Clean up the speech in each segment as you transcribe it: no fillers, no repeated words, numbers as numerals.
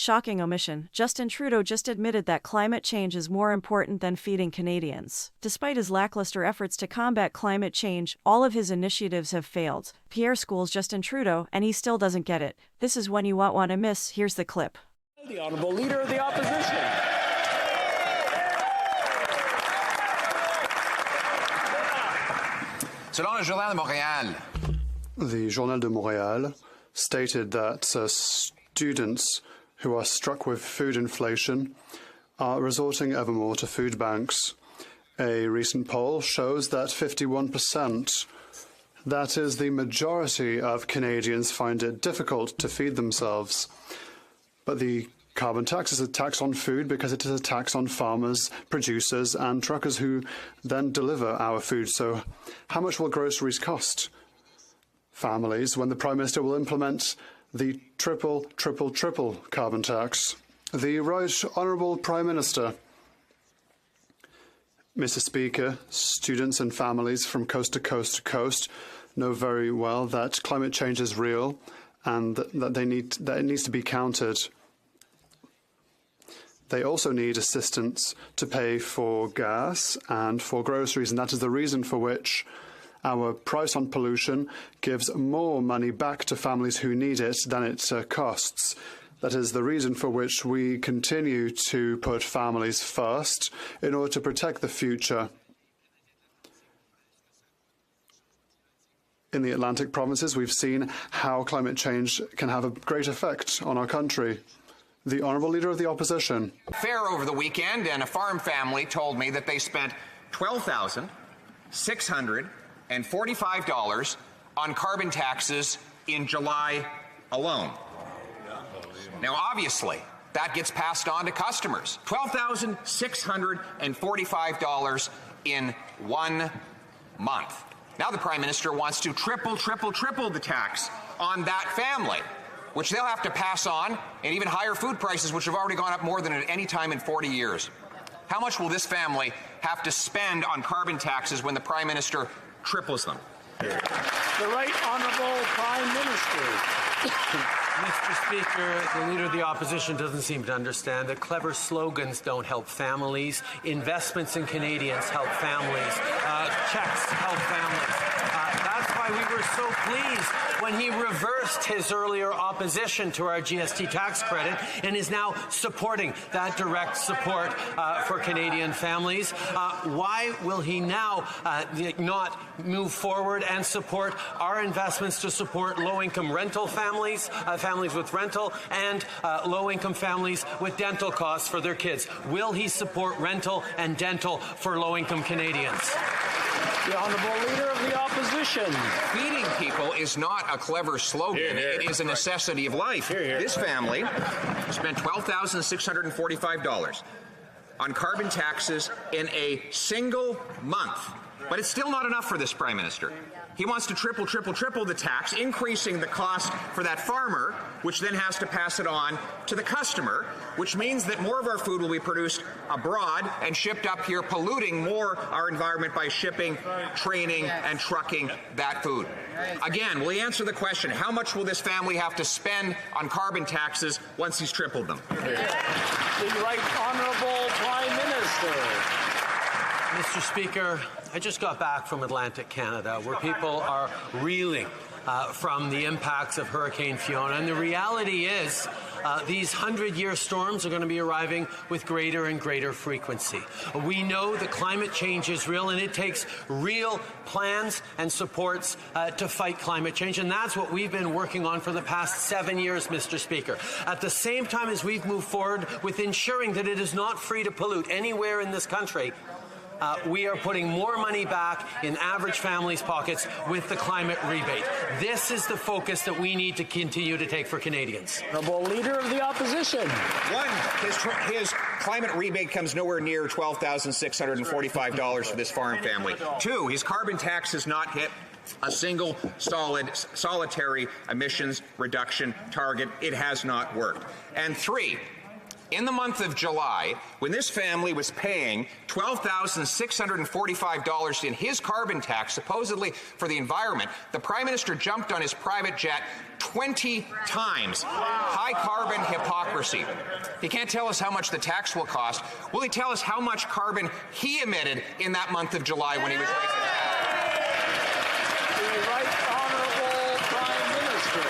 Shocking omission, Justin Trudeau just admitted that climate change is more important than feeding Canadians. Despite his lackluster efforts to combat climate change, all of his initiatives have failed. Pierre schools Justin Trudeau, and he still doesn't get it. This is when you won't want to miss. Here's the clip. The Honourable Leader of the Opposition. Selon le Journal de Montréal. The Journal de Montréal stated that students who are struck with food inflation are resorting ever more to food banks. A recent poll shows that 51%, that is, the majority of Canadians, find it difficult to feed themselves. But the carbon tax is a tax on food because it is a tax on farmers, producers and truckers who then deliver our food. So how much will groceries cost families when the Prime Minister will implement the triple carbon tax? The Right Honourable Prime Minister. Mr. Speaker, students and families from coast to coast know very well that climate change is real and that it needs to be countered. They also need assistance to pay for gas and for groceries, and that is the reason for which our price on pollution gives more money back to families who need it than it costs. That is the reason for which we continue to put families first in order to protect the future. In the Atlantic provinces, we've seen how climate change can have a great effect on our country. The Honourable Leader of the Opposition. Fair over the weekend, and a farm family told me that they spent $12,645 on carbon taxes in July alone. Now, obviously, that gets passed on to customers. $12,645 in 1 month. Now the Prime Minister wants to triple the tax on that family, which they'll have to pass on, and even higher food prices, which have already gone up more than at any time in 40 years. How much will this family have to spend on carbon taxes when the Prime Minister triples them? The Right Honourable Prime Minister. Mr. Speaker, the Leader of the Opposition doesn't seem to understand that clever slogans don't help families. Investments in Canadians help families. Checks help families. That's why we were so pleased when he reversed his earlier opposition to our GST tax credit and is now supporting that direct support for Canadian families. Why will he now not move forward and support our investments to support low-income rental families, families with rental, and low-income families with dental costs for their kids? Will he support rental and dental for low-income Canadians? The Honourable Leader of the Opposition. Feeding people is not a clever slogan. It is a necessity of life. This family spent $12,645 on carbon taxes in a single month. But it's still not enough for this Prime Minister. He wants to triple the tax, increasing the cost for that farmer, which then has to pass it on to the customer, which means that more of our food will be produced abroad and shipped up here, polluting more our environment by shipping, training, and trucking that food. Again, will he answer the question, how much will this family have to spend on carbon taxes once he's tripled them? The Right Honourable Prime Minister. Mr. Speaker, I just got back from Atlantic Canada, where people are reeling from the impacts of Hurricane Fiona. And the reality is these 100-year storms are going to be arriving with greater and greater frequency. We know that climate change is real, and it takes real plans and supports to fight climate change. And that's what we've been working on for the past 7 years, Mr. Speaker. At the same time as we've moved forward with ensuring that it is not free to pollute anywhere in this country, we are putting more money back in average families' pockets with the climate rebate. This is the focus that we need to continue to take for Canadians. Honourable Leader of the Opposition. One, his climate rebate comes nowhere near $12,645 for this farm family. Two, his carbon tax has not hit a single solitary emissions reduction target. It has not worked. And three, In the month of July, when this family was paying $12,645 in his carbon tax, supposedly for the environment, the Prime Minister jumped on his private jet 20 times. High carbon hypocrisy. He can't tell us how much the tax will cost. Will he tell us how much carbon he emitted in that month of July when he was raising the tax? The Right Honourable Prime Minister.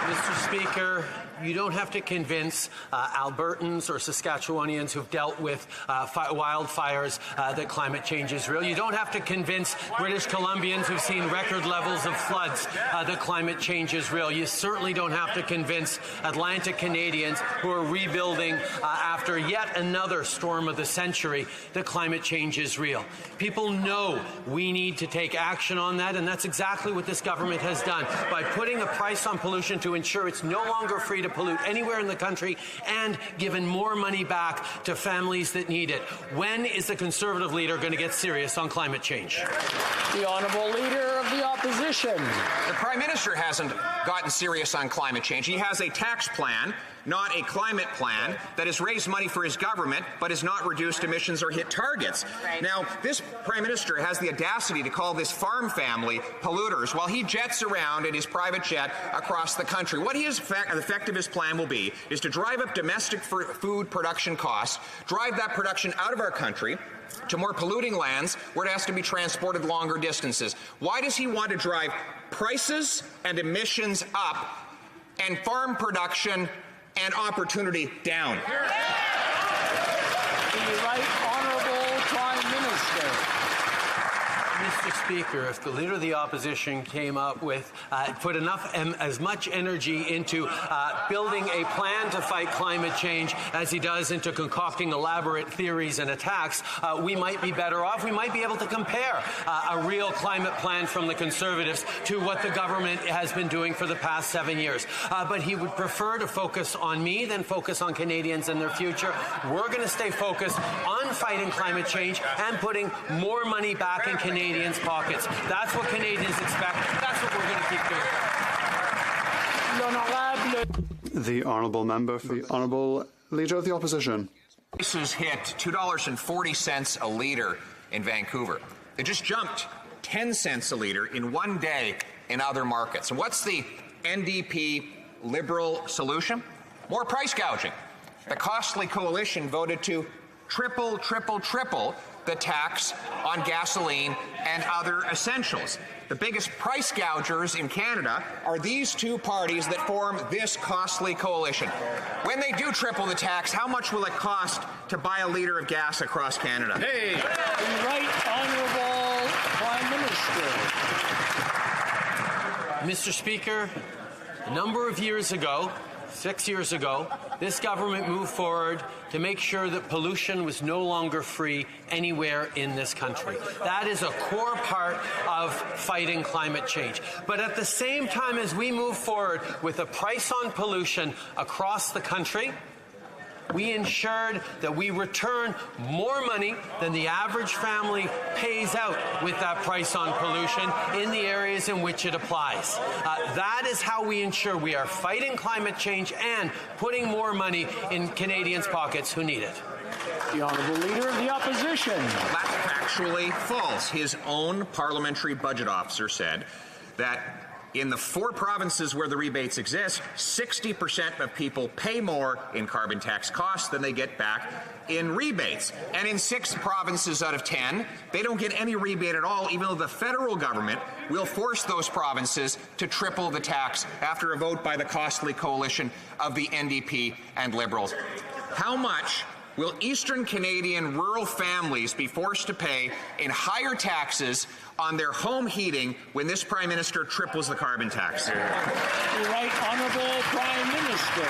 Mr. Speaker, you don't have to convince Albertans or Saskatchewanians who've dealt with wildfires that climate change is real. You don't have to convince British Columbians who've seen record levels of floods that climate change is real. You certainly don't have to convince Atlantic Canadians who are rebuilding after yet another storm of the century that climate change is real. People know we need to take action on that, and that's exactly what this government has done by putting a price on pollution to ensure it's no longer free to pollute anywhere in the country and given more money back to families that need it. When is the Conservative leader going to get serious on climate change? The Honourable Leader of the Opposition. The Prime Minister hasn't gotten serious on climate change. He has a tax plan, not a climate plan, that has raised money for his government but has not reduced emissions or hit targets. Right. Now, this Prime Minister has the audacity to call this farm family polluters while he jets around in his private jet across the country. What the effect of his plan will be is to drive up domestic food production costs, drive that production out of our country to more polluting lands where it has to be transported longer distances. Why does he want to drive prices and emissions up and farm production and opportunity down? The Right Honourable Prime Minister. Mr. Speaker, if the Leader of the Opposition came up with, put as much energy into building a plan to fight climate change as he does into concocting elaborate theories and attacks, we might be better off. We might be able to compare a real climate plan from the Conservatives to what the government has been doing for the past 7 years. But he would prefer to focus on me than focus on Canadians and their future. We're going to stay focused on fighting climate change and putting more money back in Canadians' pockets. That's what Canadians expect. That's what we're going to keep doing. The Honourable Member for the Honourable Leader of the Opposition. Prices hit $2.40 a litre in Vancouver. They just jumped 10 cents a litre in one day in other markets. And what's the NDP Liberal solution? More price gouging. The costly coalition voted to triple the tax on gasoline and other essentials. The biggest price gougers in Canada are these two parties that form this costly coalition. When they do triple the tax, how much will it cost to buy a litre of gas across Canada? Hey! The Right Honourable Prime Minister. Mr. Speaker, a number of years ago, 6 years ago, this government moved forward to make sure that pollution was no longer free anywhere in this country. That is a core part of fighting climate change. But at the same time as we move forward with a price on pollution across the country, we ensured that we return more money than the average family pays out with that price on pollution in the areas in which it applies. That is how we ensure we are fighting climate change and putting more money in Canadians' pockets who need it. The Honourable Leader of the Opposition. That's factually false. His own parliamentary budget officer said that in the 4 provinces where the rebates exist, 60% of people pay more in carbon tax costs than they get back in rebates. And in 6 provinces out of 10, they don't get any rebate at all, even though the federal government will force those provinces to triple the tax after a vote by the costly coalition of the NDP and Liberals. How much will Eastern Canadian rural families be forced to pay in higher taxes on their home heating when this Prime Minister triples the carbon tax? The Right Honourable Prime Minister.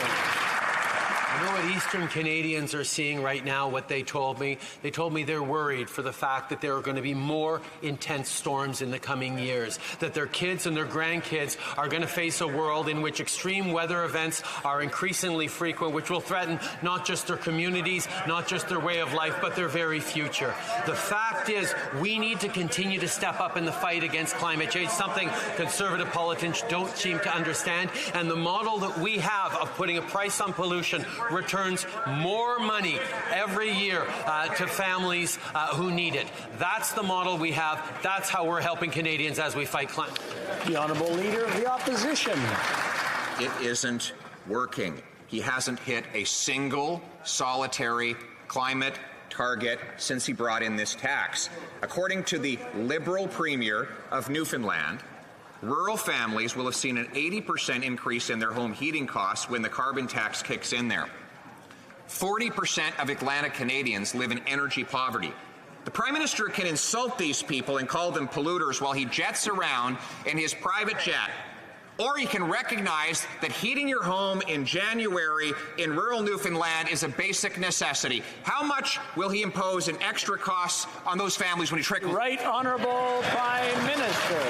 You know what Eastern Canadians are seeing right now, what they told me? They told me they're worried for the fact that there are going to be more intense storms in the coming years, that their kids and their grandkids are going to face a world in which extreme weather events are increasingly frequent, which will threaten not just their communities, not just their way of life, but their very future. The fact is, we need to continue to step up in the fight against climate change, something conservative politicians don't seem to understand, and the model that we have of putting a price on pollution returns more money every year to families who need it. That's the model we have. That's how we're helping Canadians as we fight climate. The Honourable Leader of the Opposition. It isn't working. He hasn't hit a single solitary climate target since he brought in this tax. According to the Liberal Premier of Newfoundland, rural families will have seen an 80% increase in their home heating costs when the carbon tax kicks in there. 40% of Atlantic Canadians live in energy poverty. The Prime Minister can insult these people and call them polluters while he jets around in his private jet. Or he can recognize that heating your home in January in rural Newfoundland is a basic necessity. How much will he impose in extra costs on those families when he trickles? Right Honourable Prime Minister.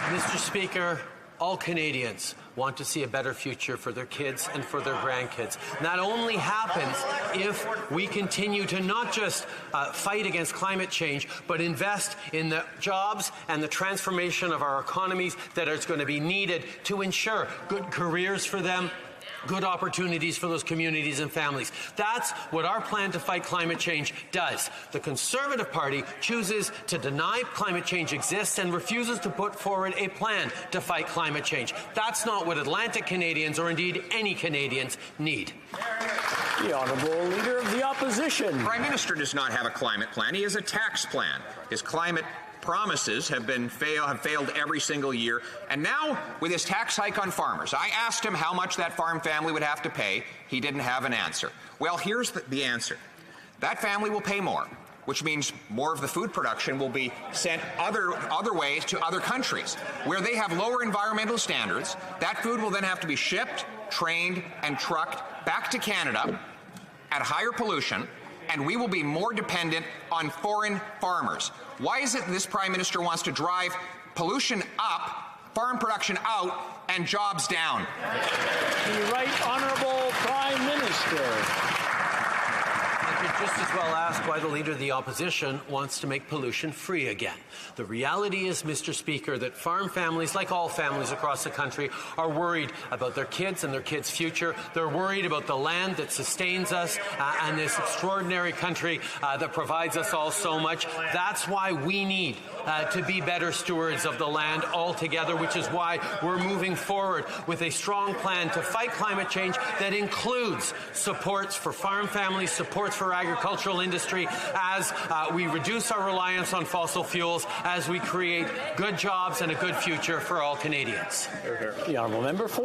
Mr. Speaker, all Canadians want to see a better future for their kids and for their grandkids. And that only happens if we continue to not just fight against climate change, but invest in the jobs and the transformation of our economies that is going to be needed to ensure good careers for them, good opportunities for those communities and families. That's what our plan to fight climate change does. The Conservative Party chooses to deny climate change exists and refuses to put forward a plan to fight climate change. That's not what Atlantic Canadians, or indeed any Canadians, need. The Honourable Leader of the Opposition. The Prime Minister does not have a climate plan. He has a tax plan. His climate promises have failed every single year. And now, with his tax hike on farmers, I asked him how much that farm family would have to pay. He didn't have an answer. Well, here's the answer. That family will pay more, which means more of the food production will be sent other ways to other countries where they have lower environmental standards. That food will then have to be shipped, trained, and trucked back to Canada at higher pollution, and we will be more dependent on foreign farmers. Why is it this Prime Minister wants to drive pollution up, farm production out, and jobs down? The Right Honourable Prime Minister. I could just as well ask why the Leader of the Opposition wants to make pollution free again. The reality is, Mr. Speaker, that farm families, like all families across the country, are worried about their kids and their kids' future. They're worried about the land that sustains us and this extraordinary country that provides us all so much. That's why we need to be better stewards of the land altogether, which is why we're moving forward with a strong plan to fight climate change that includes supports for farm families, supports for agricultural industry, as we reduce our reliance on fossil fuels, as we create good jobs and a good future for all Canadians. The Honourable Member for